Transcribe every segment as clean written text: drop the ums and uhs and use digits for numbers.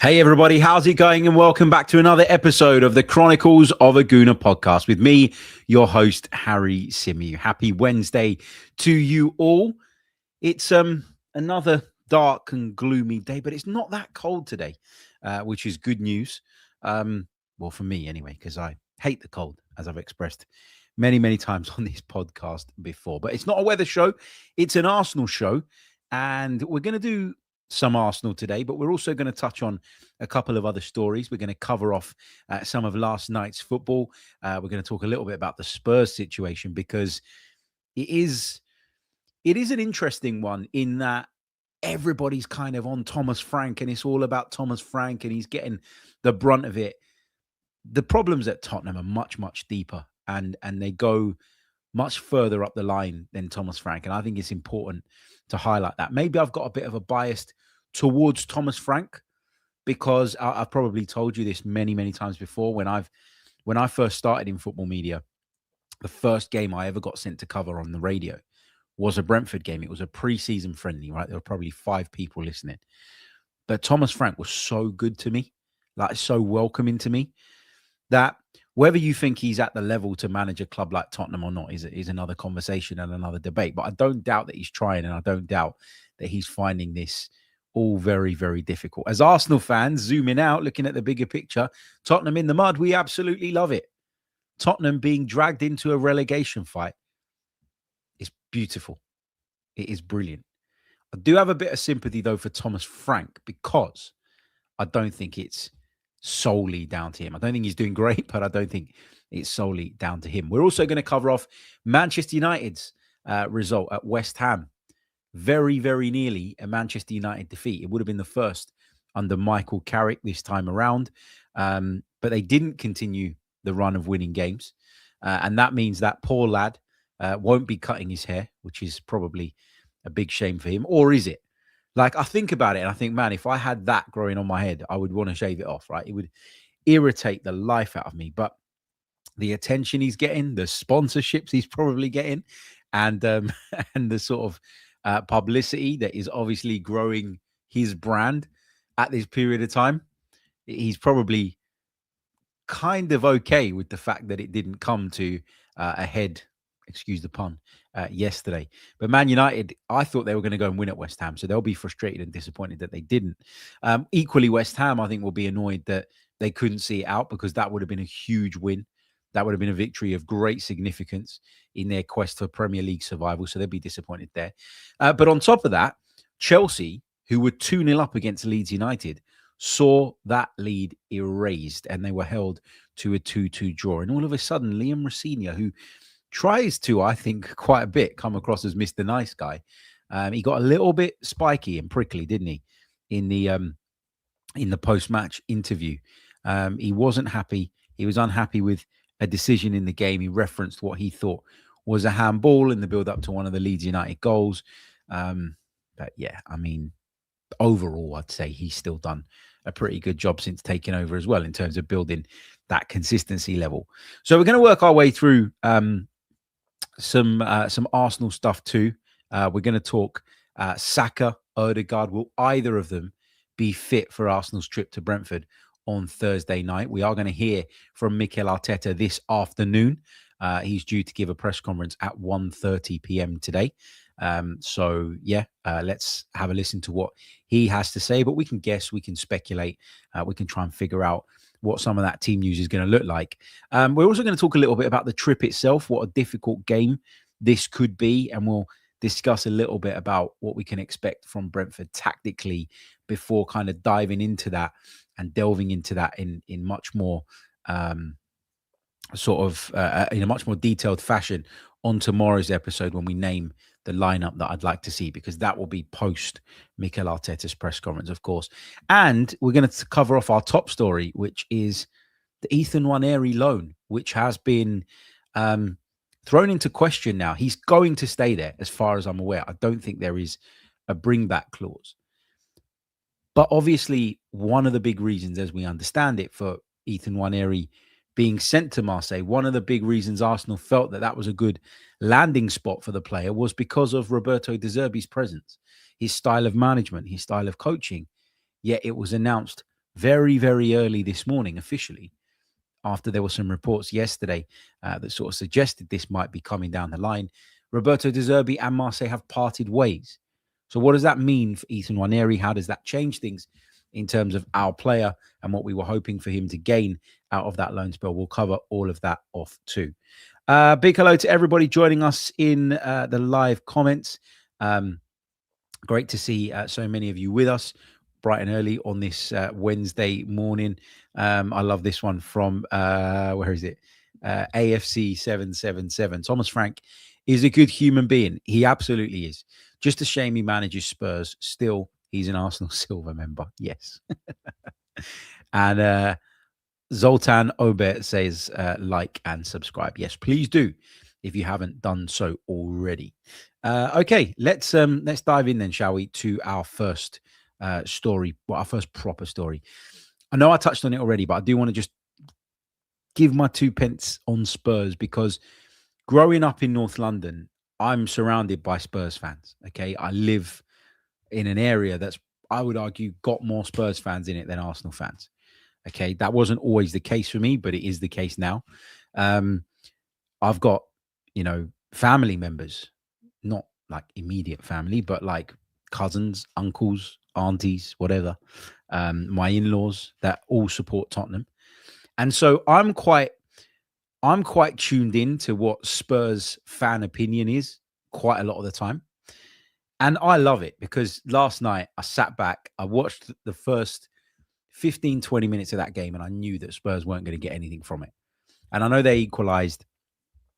Hey everybody, how's it going? And welcome back to another episode of the Chronicles of a Gooner podcast with me, your host, Harry Symeou. Happy Wednesday to you all. It's another dark and gloomy day, but it's not that cold today, which is good news. Well, for me anyway, because I hate the cold, as I've expressed many times on this podcast before. But it's not a weather show, it's an Arsenal show. And we're going to do some Arsenal today, but we're also going to touch on a couple of other stories. We're going to cover off some of last night's football. We're going to talk a little bit about the Spurs situation because it is an interesting one in that everybody's kind of on Thomas Frank and it's all about Thomas Frank and he's getting the brunt of it. The problems at Tottenham are much deeper and they go much further up the line than Thomas Frank. And I think it's important to highlight that. Maybe I've got a bit of a bias towards Thomas Frank because I've probably told you this many times before. When I first started in football media, the first game I ever got sent to cover on the radio was a Brentford game. It was a pre-season friendly, right? There were probably 5 people listening. But Thomas Frank was so good to me, like so welcoming to me, that whether you think he's at the level to manage a club like Tottenham or not is another conversation and another debate. But I don't doubt that he's trying, and I don't doubt that he's finding this all very difficult. As Arsenal fans, zooming out, looking at the bigger picture, Tottenham in the mud, we absolutely love it. Tottenham being dragged into a relegation fight is beautiful. It is brilliant. I do have a bit of sympathy, though, for Thomas Frank because I don't think it's solely down to him. I don't think he's doing great, but I don't think it's solely down to him. We're also going to cover off Manchester United's result at West Ham. Very nearly a Manchester United defeat. It would have been the first under Michael Carrick this time around, but they didn't continue the run of winning games. And that means that poor lad won't be cutting his hair, which is probably a big shame for him. Or is it? Like, I think about it and I think, man, if I had that growing on my head, I would want to shave it off, right? It would irritate the life out of me. But the attention he's getting, the sponsorships he's probably getting, and the sort of publicity that is obviously growing his brand at this period of time, he's probably kind of okay with the fact that it didn't come to a head, excuse the pun, yesterday. But Man United, I thought they were going to go and win at West Ham, so they'll be frustrated and disappointed that they didn't. Equally, West Ham, I think, will be annoyed that they couldn't see it out because that would have been a huge win. That would have been a victory of great significance in their quest for Premier League survival, so they'll be disappointed there. But on top of that, Chelsea, who were 2-0 up against Leeds United, saw that lead erased and they were held to a 2-2 draw. And all of a sudden, Liam Rosenior, who tries to, I think, quite a bit come across as Mr. Nice Guy, he got a little bit spiky and prickly, didn't he, in the post-match interview. He wasn't happy. He was unhappy with a decision in the game. He referenced what he thought was a handball in the build-up to one of the Leeds United goals. But yeah, I mean, overall, I'd say he's still done a pretty good job since taking over as well in terms of building that consistency level. So we're going to work our way through some Arsenal stuff too. We're going to talk Saka, Odegaard. Will either of them be fit for Arsenal's trip to Brentford on Thursday night? We are going to hear from Mikel Arteta this afternoon. He's due to give a press conference at 1:30 p.m. today. So yeah, let's have a listen to what he has to say. But we can guess, we can speculate, we can try and figure out what some of that team news is going to look like. We're also going to talk a little bit about the trip itself, what a difficult game this could be, and we'll discuss a little bit about what we can expect from Brentford tactically before kind of diving into that and delving into that in much more in a much more detailed fashion on tomorrow's episode when we name the lineup that I'd like to see, because that will be post Mikel Arteta's press conference, of course. And we're going to cover off our top story, which is the Ethan Nwaneri loan, which has been thrown into question now. He's going to stay there, as far as I'm aware. I don't think there is a bring back clause. But obviously, one of the big reasons, as we understand it, for Ethan Nwaneri being sent to Marseille, one of the big reasons Arsenal felt that that was a good landing spot for the player was because of Roberto De Zerbi's presence, his style of management, his style of coaching. Yet it was announced very, very early this morning, officially, after there were some reports yesterday that sort of suggested this might be coming down the line, Roberto De Zerbi and Marseille have parted ways. So what does that mean for Ethan Nwaneri? How does that change things in terms of our player and what we were hoping for him to gain out of that loan spell? We'll cover all of that off too. Big hello to everybody joining us in the live comments. Great to see so many of you with us bright and early on this Wednesday morning. I love this one from, where is it? AFC 777. Thomas Frank is a good human being. He absolutely is. Just a shame he manages Spurs. Still, he's an Arsenal Silver member. Yes. And Zoltan Ober says like and subscribe. Yes, please do if you haven't done so already. Okay, let's dive in then, shall we, to our first story, well, our first proper story. I know I touched on it already, but I do want to just give my 2 pence on Spurs, because growing up in North London, I'm surrounded by Spurs fans. Okay, I live in an area that's, I would argue, got more Spurs fans in it than Arsenal fans. Okay, that wasn't always the case for me, but it is the case now. I've got, family members, not like immediate family, but like cousins, uncles, aunties, whatever, my in-laws that all support Tottenham. And so I'm quite tuned in to what Spurs fan opinion is quite a lot of the time. And I love it, because last night I sat back, I watched the first 15, 20 minutes of that game, and I knew that Spurs weren't going to get anything from it. And I know they equalized,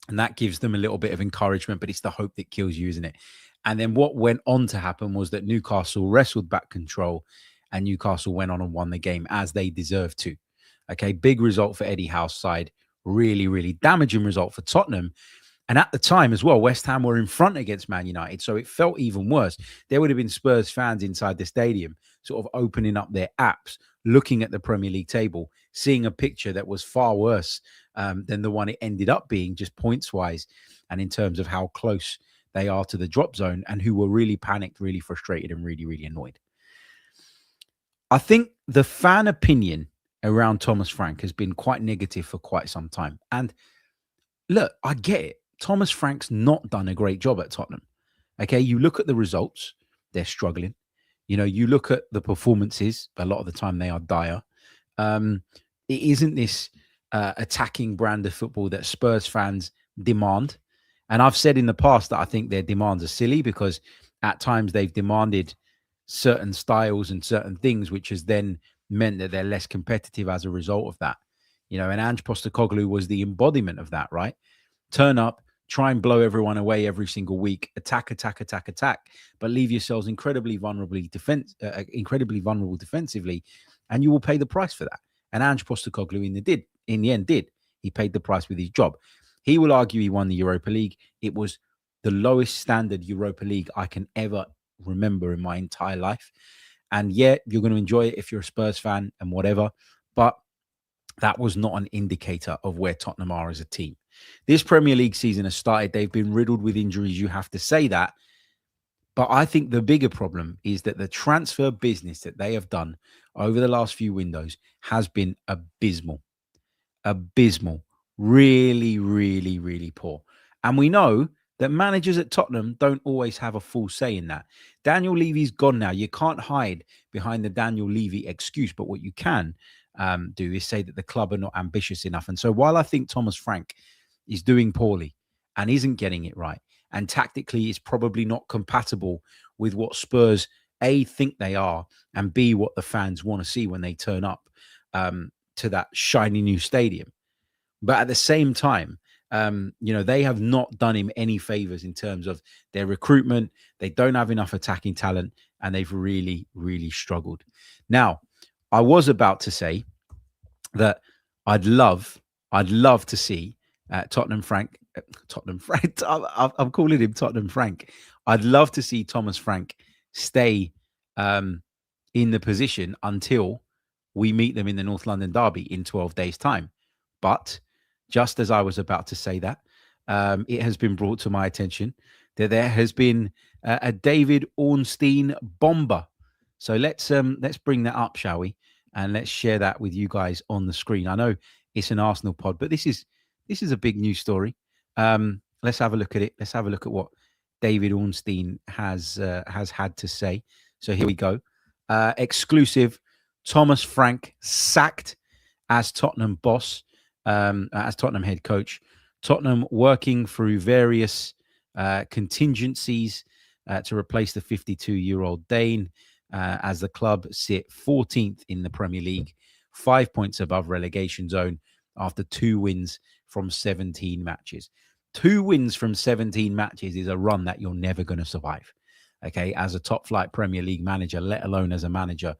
and that gives them a little bit of encouragement, but it's the hope that kills you, isn't it? And then what went on to happen was that Newcastle wrestled back control, and Newcastle went on and won the game, as they deserved to. Okay, big result for Eddie Howe's side. Really, really damaging result for Tottenham. And at the time as well, West Ham were in front against Man United, so it felt even worse. There would have been Spurs fans inside the stadium sort of opening up their apps, looking at the Premier League table, seeing a picture that was far worse than the one it ended up being, just points-wise, and in terms of how close they are to the drop zone, and who were really panicked, really frustrated, and really, really annoyed. I think the fan opinion around Thomas Frank has been quite negative for quite some time. And look, I get it. Thomas Frank's not done a great job at Tottenham. Okay, you look at the results, they're struggling. You look at the performances, a lot of the time they are dire. It isn't this attacking brand of football that Spurs fans demand. And I've said in the past that I think their demands are silly, because at times they've demanded certain styles and certain things, which has then meant that they're less competitive as a result of that. And Ange Postecoglou was the embodiment of that, right? Turn up, try and blow everyone away every single week, attack, but leave yourselves incredibly vulnerable defensively, and you will pay the price for that. And Ange Postecoglou in the end did. He paid the price with his job. He will argue he won the Europa League. It was the lowest standard Europa League I can ever remember in my entire life. And yet you're going to enjoy it if you're a Spurs fan and whatever, but that was not an indicator of where Tottenham are as a team. This Premier League season has started. They've been riddled with injuries. You have to say that. But I think the bigger problem is that the transfer business that they have done over the last few windows has been abysmal. Abysmal. Really, really, really poor. And we know that managers at Tottenham don't always have a full say in that. Daniel Levy's gone now. You can't hide behind the Daniel Levy excuse, but what you can do is say that the club are not ambitious enough. And so while I think Thomas Frank is doing poorly and isn't getting it right, and tactically is probably not compatible with what Spurs, A, think they are, and B, what the fans want to see when they turn up to that shiny new stadium. But at the same time, they have not done him any favors in terms of their recruitment. They don't have enough attacking talent, and they've really, really struggled. Now, I was about to say that I'd love to see Tottenham Frank. I'm calling him Tottenham Frank. I'd love to see Thomas Frank stay in the position until we meet them in the North London derby in 12 days' time. But just as I was about to say that, it has been brought to my attention that there has been a David Ornstein bomber. So let's bring that up, shall we? and let's share that with you guys on the screen. I know it's an Arsenal pod, but this is a big news story. Let's have a look at it. Let's have a look at what David Ornstein has had to say. So here we go. Exclusive: Thomas Frank sacked as Tottenham boss, as Tottenham head coach. Tottenham working through various contingencies to replace the 52-year-old Dane, as the club sit 14th in the Premier League, 5 points above relegation zone after 2 wins from 17 matches. 2 wins from 17 matches is a run that you're never going to survive. Okay, as a top flight Premier League manager, let alone as a manager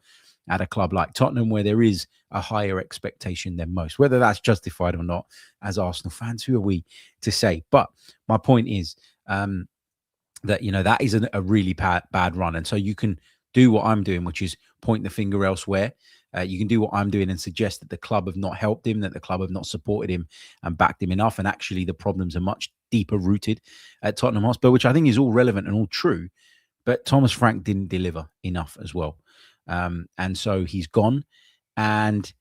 at a club like Tottenham, where there is a higher expectation than most. Whether that's justified or not, as Arsenal fans, who are we to say? But my point is that, you know, that is a really bad run. And so you can do what I'm doing, which is point the finger elsewhere. You can do what I'm doing and suggest that the club have not helped him, that the club have not supported him and backed him enough. And actually the problems are much deeper rooted at Tottenham Hotspur, which I think is all relevant and all true. But Thomas Frank didn't deliver enough as well. And so he's gone. And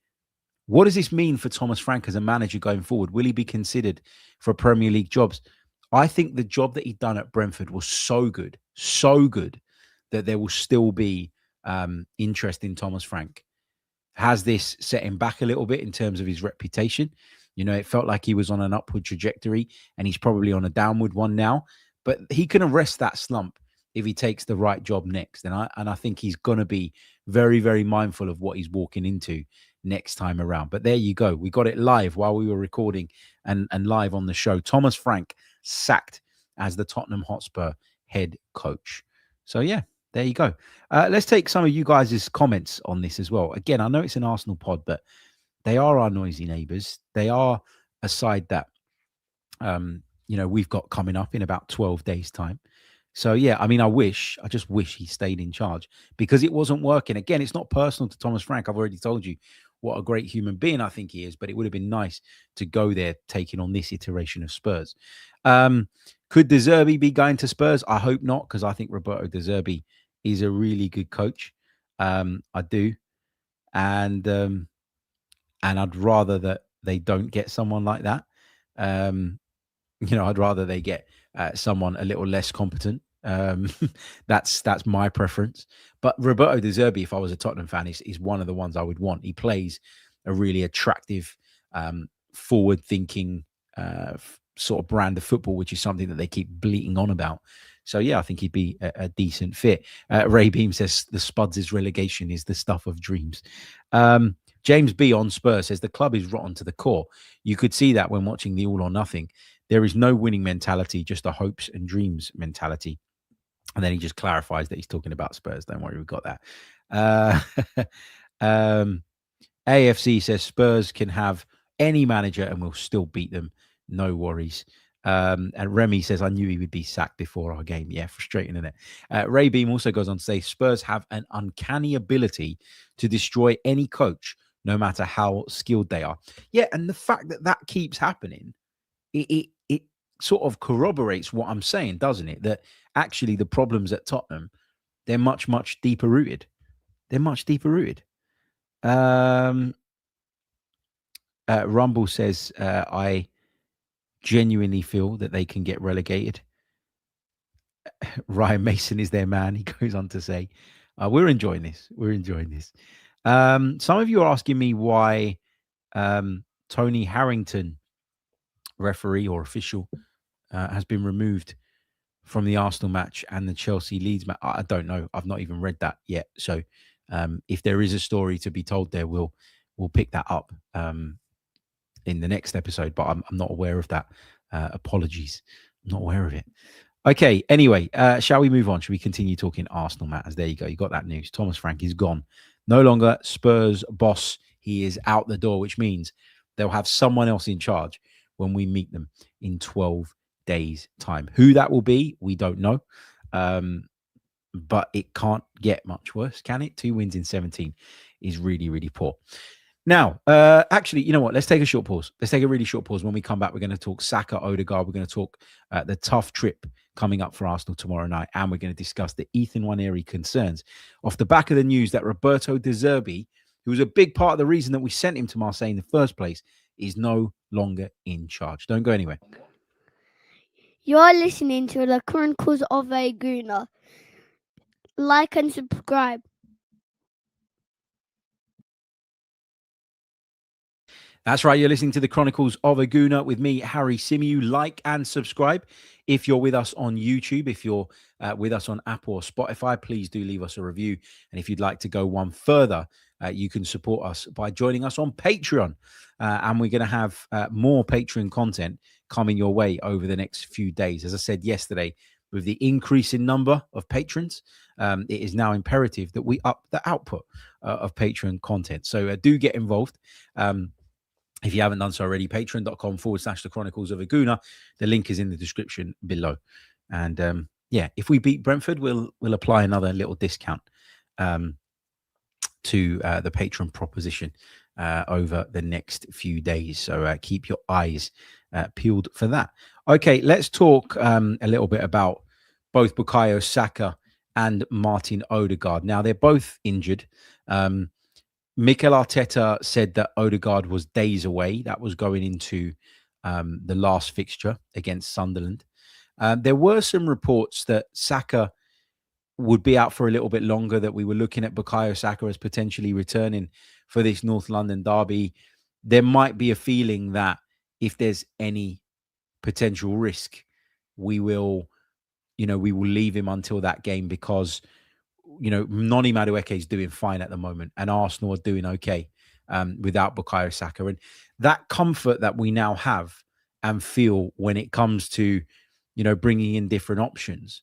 what does this mean for Thomas Frank as a manager going forward? Will he be considered for Premier League jobs? I think the job that he'd done at Brentford was so good, that there will still be interest in Thomas Frank. Has this set him back a little bit in terms of his reputation? You know, it felt like he was on an upward trajectory and he's probably on a downward one now. But he can arrest that slump if he takes the right job next. And I think he's going to be very, very mindful of what he's walking into next time around. But there you go. We got it live while we were recording and live on the show. Thomas Frank sacked as the Tottenham Hotspur head coach. So, yeah, there you go. Let's take some of you guys' comments on this as well. Again, I know it's an Arsenal pod, but they are our noisy neighbours. They are a side that, you know, we've got coming up in about 12 days' time. So, yeah, I mean, I just wish he stayed in charge because it wasn't working. Again, it's not personal to Thomas Frank. I've already told you what a great human being I think he is, but it would have been nice to go there taking on this iteration of Spurs. Could De Zerbi be going to Spurs? I hope not, because I think Roberto De Zerbi is a really good coach. I do. And I'd rather that they don't get someone like that. You know, I'd rather they get someone a little less competent. That's my preference. But Roberto De Zerbi, if I was a Tottenham fan, is one of the ones I would want. He plays a really attractive, forward-thinking sort of brand of football, which is something that they keep bleating on about. So, yeah, I think he'd be a decent fit. Ray Beam says the Spuds' relegation is the stuff of dreams. James B on Spurs says the club is rotten to the core. You could see that when watching the All or Nothing. There is no winning mentality, just a hopes and dreams mentality. And then he just clarifies that he's talking about Spurs. Don't worry, we've got that. AFC says Spurs can have any manager and we'll still beat them. No worries. And Remy says, I knew he would be sacked before our game. Yeah, frustrating, isn't it? Ray Beam also goes on to say, Spurs have an uncanny ability to destroy any coach, no matter how skilled they are. Yeah, and the fact that that keeps happening, it sort of corroborates what I'm saying, doesn't it? That actually the problems at Tottenham, they're much, much deeper rooted. They're much deeper rooted. Rumble says, I genuinely feel that they can get relegated. Ryan Mason is their man. He goes on to say, we're enjoying this. We're enjoying this. Some of you are asking me why Tony Harrington, referee or official, has been removed from the Arsenal match and the Chelsea Leeds match. I don't know. I've not even read that yet. So if there is a story to be told there, we'll pick that up in the next episode, but I'm not aware of that. Apologies. I'm not aware of it. Okay, anyway, shall we move on? Should we continue talking Arsenal matters? There you go. You got that news. Thomas Frank is gone. No longer Spurs boss. He is out the door, which means they'll have someone else in charge when we meet them in 12 days' time. Who that will be, we don't know. But it can't get much worse, can it? 2 wins in 17 is really, really poor. Now, actually, you know what? Let's take a short pause. Let's take a really short pause. When we come back, we're going to talk Saka, Odegaard. We're going to talk the tough trip coming up for Arsenal tomorrow night. And we're going to discuss the Ethan Nwaneri concerns off the back of the news that Roberto De Zerbi, who was a big part of the reason that we sent him to Marseille in the first place, is no longer in charge. Don't go anywhere. You're listening to the Chronicles of a Gooner. Like and subscribe. That's right. You're listening to the Chronicles of a Gooner with me, Harry Symeou. Like and subscribe. If you're with us on YouTube, if you're with us on Apple or Spotify, please do leave us a review. And if you'd like to go one further, you can support us by joining us on Patreon. And we're going to have more Patreon content coming your way over the next few days. As I said yesterday, with the increase in number of patrons, it is now imperative that we up the output of Patreon content. So do get involved. If you haven't done so already, patreon.com/the Chronicles of a Gooner. The link is in the description below. And if we beat Brentford, we'll apply another little discount to the patron proposition over the next few days. So keep your eyes peeled for that. Okay, let's talk a little bit about both Bukayo Saka and Martin Odegaard. Now, they're both injured. Mikel Arteta said that Odegaard was days away. That was going into the last fixture against Sunderland. There were some reports that Saka would be out for a little bit longer, that we were looking at Bukayo Saka as potentially returning for this North London derby. There might be a feeling that if there's any potential risk, we will leave him until that game, because Noni Madueke is doing fine at the moment, and Arsenal are doing okay without Bukayo Saka. And that comfort that we now have and feel when it comes to, bringing in different options,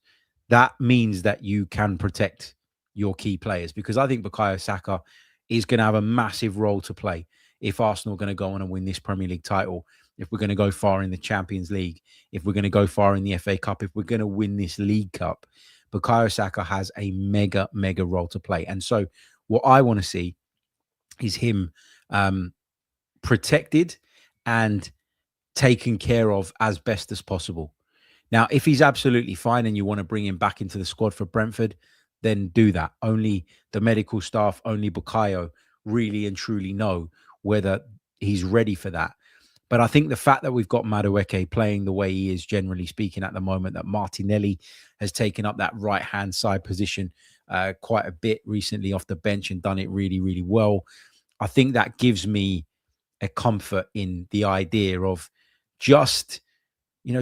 that means that you can protect your key players, because I think Bukayo Saka is going to have a massive role to play if Arsenal are going to go on and win this Premier League title, if we're going to go far in the Champions League, if we're going to go far in the FA Cup, if we're going to win this League Cup. Bukayo Saka has a mega role to play. And so what I want to see is him protected and taken care of as best as possible. Now, if he's absolutely fine and you want to bring him back into the squad for Brentford, then do that. Only the medical staff, only Bukayo really and truly know whether he's ready for that. But I think the fact that we've got Madueke playing the way he is, generally speaking, at the moment, that Martinelli has taken up that right-hand side position quite a bit recently off the bench and done it really well, I think that gives me a comfort in the idea of just,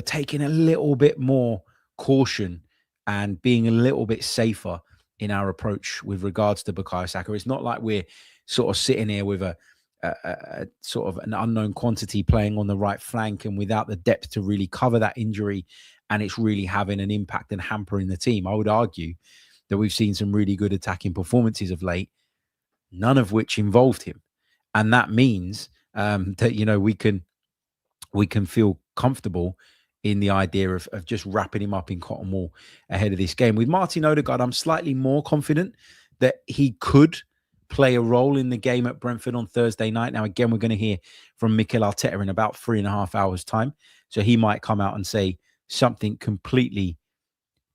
taking a little bit more caution and being a little bit safer in our approach with regards to Bukayo Saka. It's not like we're sort of sitting here with a sort of an unknown quantity playing on the right flank and without the depth to really cover that injury, and it's really having an impact and hampering the team. I would argue that we've seen some really good attacking performances of late, none of which involved him. And that means that, we can feel comfortable in the idea of just wrapping him up in cotton wool ahead of this game. With Martin Odegaard, I'm slightly more confident that he could play a role in the game at Brentford on Thursday night. Now, again, we're going to hear from Mikel Arteta in about 3.5 hours' time. So he might come out and say something completely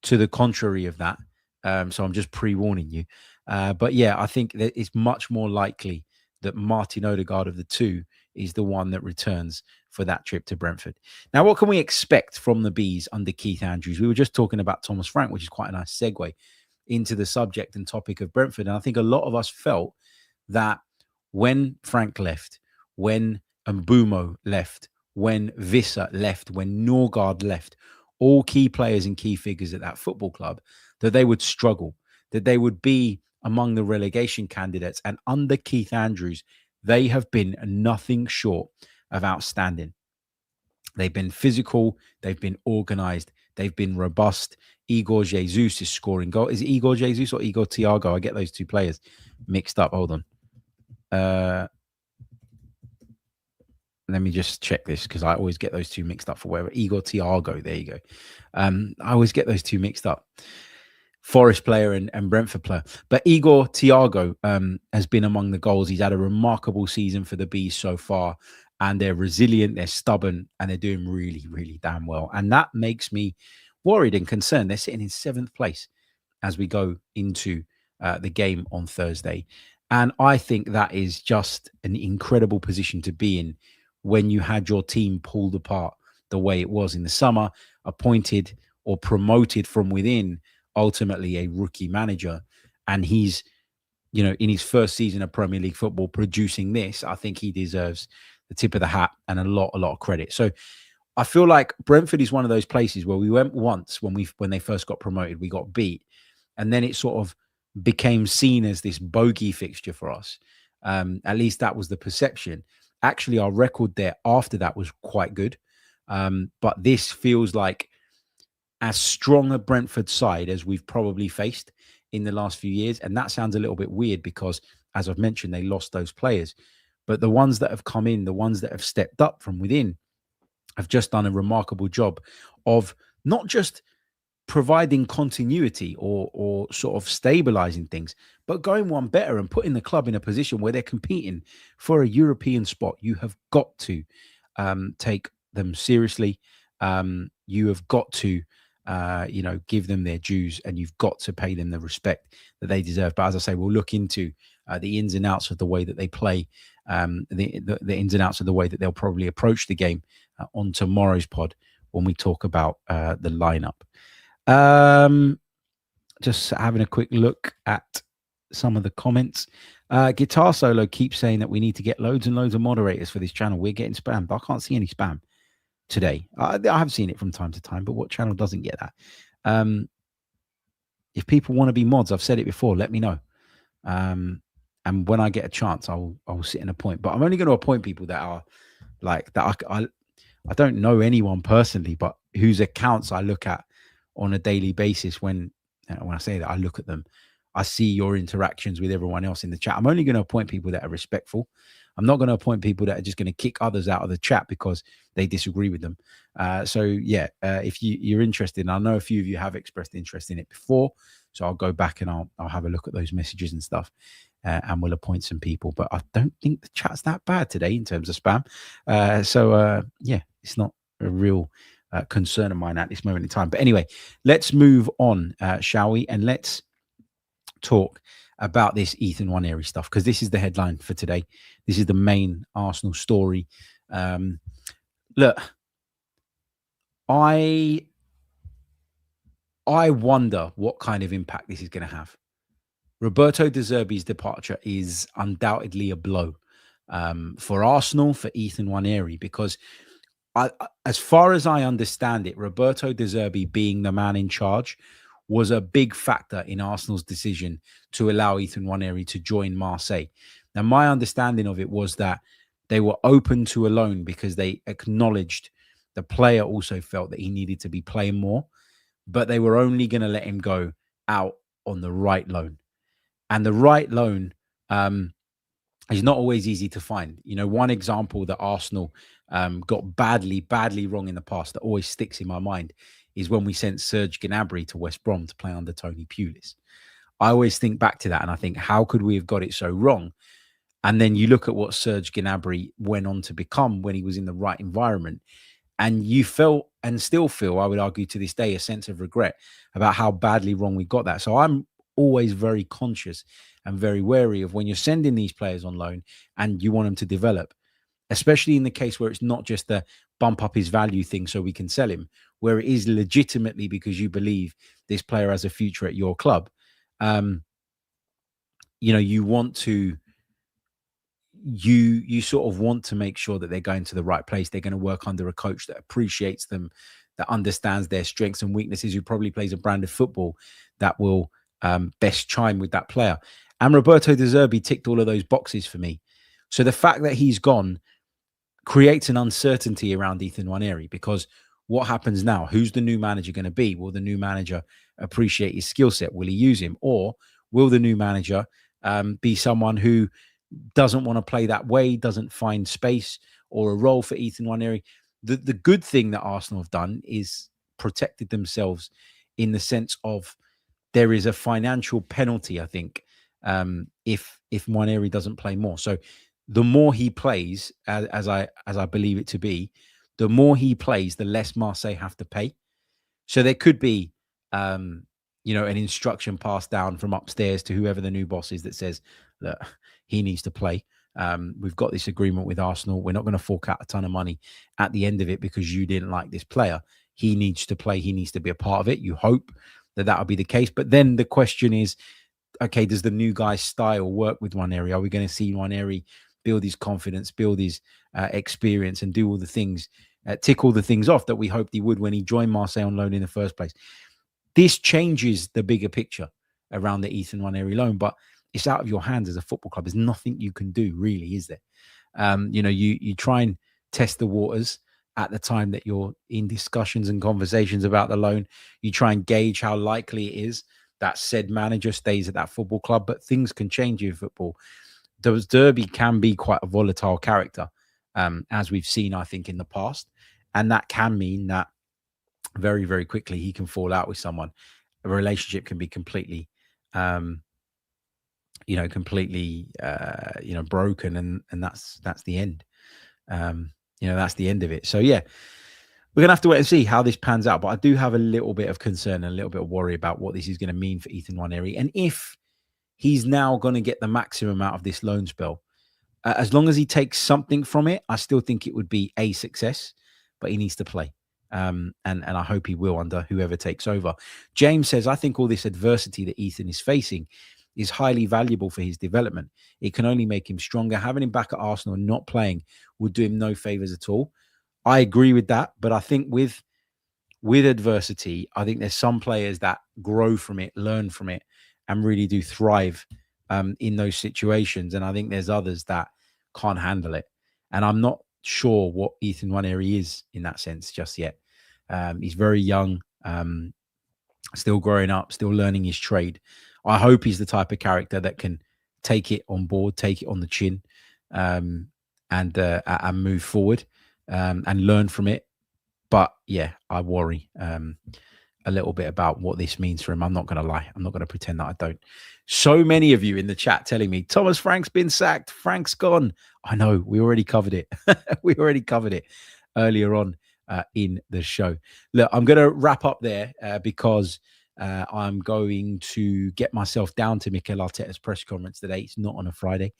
to the contrary of that. So I'm just pre-warning you. But yeah, I think that it's much more likely that Martin Odegaard of the two is the one that returns for that trip to Brentford. Now, what can we expect from the Bees under Keith Andrews? We were just talking about Thomas Frank, which is quite a nice segue into the subject and topic of Brentford. And I think a lot of us felt that when Frank left, when Mbeumo left, when Visser left, when Norgard left, all key players and key figures at that football club, that they would struggle, that they would be among the relegation candidates. And under Keith Andrews, they have been nothing short of outstanding. They've been physical, they've been organized, they've been robust. Igor Jesus is scoring goal. Is it Igor Jesus or Igor Thiago? I get those two players mixed up. Hold on. Let me just check this, because I always get those two mixed up for whatever. Igor Thiago, there you go. I always get those two mixed up. Forest player and Brentford player. But Igor Thiago has been among the goals. He's had a remarkable season for the Bees so far. And they're resilient, they're stubborn, and they're doing really damn well. And that makes me worried and concerned. They're sitting in 7th place as we go into the game on Thursday. And I think that is just an incredible position to be in when you had your team pulled apart the way it was in the summer, appointed or promoted from within, ultimately a rookie manager. And he's, in his first season of Premier League football producing this. I think he deserves the tip of the hat and a lot of credit. So I feel like Brentford is one of those places where we went once when they first got promoted, we got beat, and then it sort of became seen as this bogey fixture for us. At least that was the perception. Actually, our record there after that was quite good, but this feels like as strong a Brentford side as we've probably faced in the last few years. And that sounds a little bit weird because, as I've mentioned, they lost those players. But the ones that have come in, the ones that have stepped up from within, have just done a remarkable job of not just providing continuity or sort of stabilizing things, but going one better and putting the club in a position where they're competing for a European spot. You have got to take them seriously. You have got to give them their dues, and you've got to pay them the respect that they deserve. But as I say, we'll look into the ins and outs of the way that they play, the ins and outs of the way that they'll probably approach the game on tomorrow's pod when we talk about the lineup. Just having a quick look at some of the comments. Guitar Solo keeps saying that we need to get loads and loads of moderators for this channel. We're getting spammed. I can't see any spam today. I have seen it from time to time, but what channel doesn't get that? If people want to be mods, I've said it before, let me know. And when I get a chance, I'll sit and appoint. But I'm only going to appoint people that are like that. I don't know anyone personally, but whose accounts I look at on a daily basis. When I say that, I look at them. I see your interactions with everyone else in the chat. I'm only going to appoint people that are respectful. I'm not going to appoint people that are just going to kick others out of the chat because they disagree with them. If you're interested, and I know a few of you have expressed interest in it before, so I'll go back and I'll have a look at those messages and stuff, and we'll appoint some people. But I don't think the chat's that bad today in terms of spam. It's not a real concern of mine at this moment in time. But anyway, let's move on, shall we? And let's talk about this Ethan Nwaneri stuff, because this is the headline for today. This is the main Arsenal story. Look, I wonder what kind of impact this is going to have. Roberto De Zerbi's departure is undoubtedly a blow for Arsenal, for Ethan Nwaneri, because as far as I understand it, Roberto De Zerbi being the man in charge was a big factor in Arsenal's decision to allow Ethan Nwaneri to join Marseille. Now, my understanding of it was that they were open to a loan because they acknowledged the player also felt that he needed to be playing more, but they were only going to let him go out on the right loan. And the right loan is not always easy to find. One example that Arsenal got badly wrong in the past that always sticks in my mind is when we sent Serge Gnabry to West Brom to play under Tony Pulis. I always think back to that and I think, how could we have got it so wrong? And then you look at what Serge Gnabry went on to become when he was in the right environment. And you felt and still feel, I would argue to this day, a sense of regret about how badly wrong we got that. So I'm always very conscious and very wary of when you're sending these players on loan and you want them to develop, especially in the case where it's not just the bump up his value thing so we can sell him, where it is legitimately because you believe this player has a future at your club. You want to, you sort of want to make sure that they're going to the right place. They're going to work under a coach that appreciates them, that understands their strengths and weaknesses, who probably plays a brand of football that will best chime with that player. And Roberto De Zerbi ticked all of those boxes for me. So the fact that he's gone creates an uncertainty around Ethan Nwaneri, because what happens now? Who's the new manager going to be? Will the new manager appreciate his skill set? Will he use him? Or will the new manager be someone who doesn't want to play that way, doesn't find space or a role for Ethan Nwaneri? The good thing that Arsenal have done is protected themselves in the sense of there is a financial penalty, I think, if Nwaneri doesn't play more. So the more he plays, as I believe it to be, the more he plays, the less Marseille have to pay. So there could be, an instruction passed down from upstairs to whoever the new boss is that says, look, he needs to play. We've got this agreement with Arsenal. We're not going to fork out a ton of money at the end of it because you didn't like this player. He needs to play. He needs to be a part of it. You hope that will be the case. But then the question is, okay, does the new guy's style work with Nwaneri? Are we going to see Nwaneri build his confidence, build his experience, and do all the things, tick all the things off that we hoped he would when he joined Marseille on loan in the first place? This changes the bigger picture around the Ethan Nwaneri loan, but it's out of your hands as a football club. There's nothing you can do, really, is there? You try and test the waters at the time that you're in discussions and conversations about the loan. You try and gauge how likely it is that said manager stays at that football club, but things can change in football. De Zerbi can be quite a volatile character, as we've seen, I think, in the past. And that can mean that very, very quickly he can fall out with someone. A relationship can be completely broken, and that's the end. That's the end of it. So yeah, we're gonna have to wait and see how this pans out. But I do have a little bit of concern and a little bit of worry about what this is going to mean for Ethan Nwaneri, and if he's now going to get the maximum out of this loan spell. As long as he takes something from it, I still think it would be a success. But he needs to play. And I hope he will under whoever takes over. James says, I think all this adversity that Ethan is facing is highly valuable for his development. It can only make him stronger. Having him back at Arsenal and not playing would do him no favors at all. I agree with that. But I think with adversity, I think there's some players that grow from it, learn from it, and really do thrive in those situations. And I think there's others that can't handle it. And I'm not sure what Ethan Nwaneri is in that sense just yet. He's very young, still growing up, still learning his trade. I hope he's the type of character that can take it on board, take it on the chin, and move forward and learn from it. But yeah, I worry a little bit about what this means for him. I'm not going to lie. I'm not going to pretend that I don't. So many of you in the chat telling me, Thomas Frank's been sacked. Frank's gone. I know. We already covered it. We already covered it earlier on in the show. Look, I'm going to wrap up there because I'm going to get myself down to Mikel Arteta's press conference today. It's not on a Friday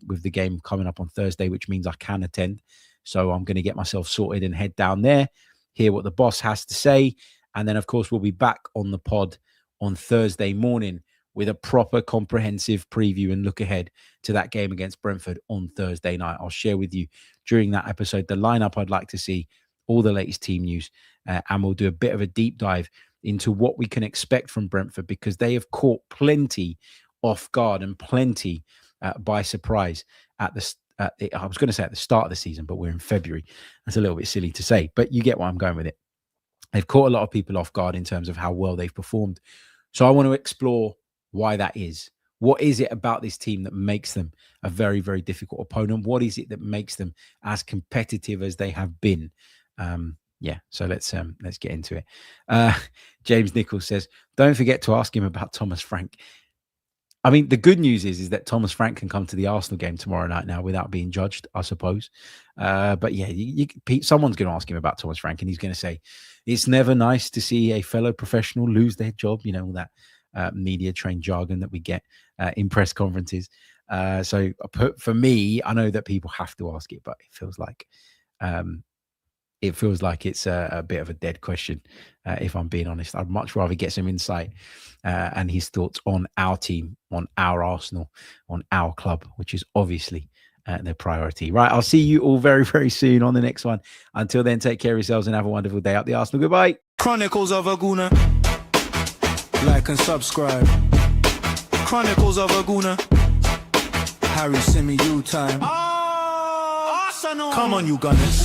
with the game coming up on Thursday, which means I can attend. So I'm going to get myself sorted and head down there, hear what the boss has to say. And then, of course, we'll be back on the pod on Thursday morning with a proper comprehensive preview and look ahead to that game against Brentford on Thursday night. I'll share with you during that episode the lineup I'd like to see, all the latest team news, and we'll do a bit of a deep dive into what we can expect from Brentford because they have caught plenty off guard and plenty by surprise at the I was going to say at the start of the season, but we're in February. That's a little bit silly to say, but you get where I'm going with it. They've caught a lot of people off guard in terms of how well they've performed. So I want to explore why that is. What is it about this team that makes them a very, very difficult opponent? What is it that makes them as competitive as they have been? So let's get into it. James Nichols says, don't forget to ask him about Thomas Frank. I mean, the good news is that Thomas Frank can come to the Arsenal game tomorrow night now without being judged, I suppose. But yeah, someone's going to ask him about Thomas Frank and he's going to say, it's never nice to see a fellow professional lose their job. You know, all that media trained jargon that we get in press conferences. So for me, I know that people have to ask it, but it feels like it's a bit of a dead question, if I'm being honest. I'd much rather get some insight and his thoughts on our team, on our Arsenal, on our club, which is obviously their priority. Right, I'll see you all very, very soon on the next one. Until then, take care of yourselves and have a wonderful day up the Arsenal. Goodbye. Chronicles of a Gooner. Like and subscribe. Chronicles of a Gooner. Harry Symeou time. Arsenal. Come on, you Gunners.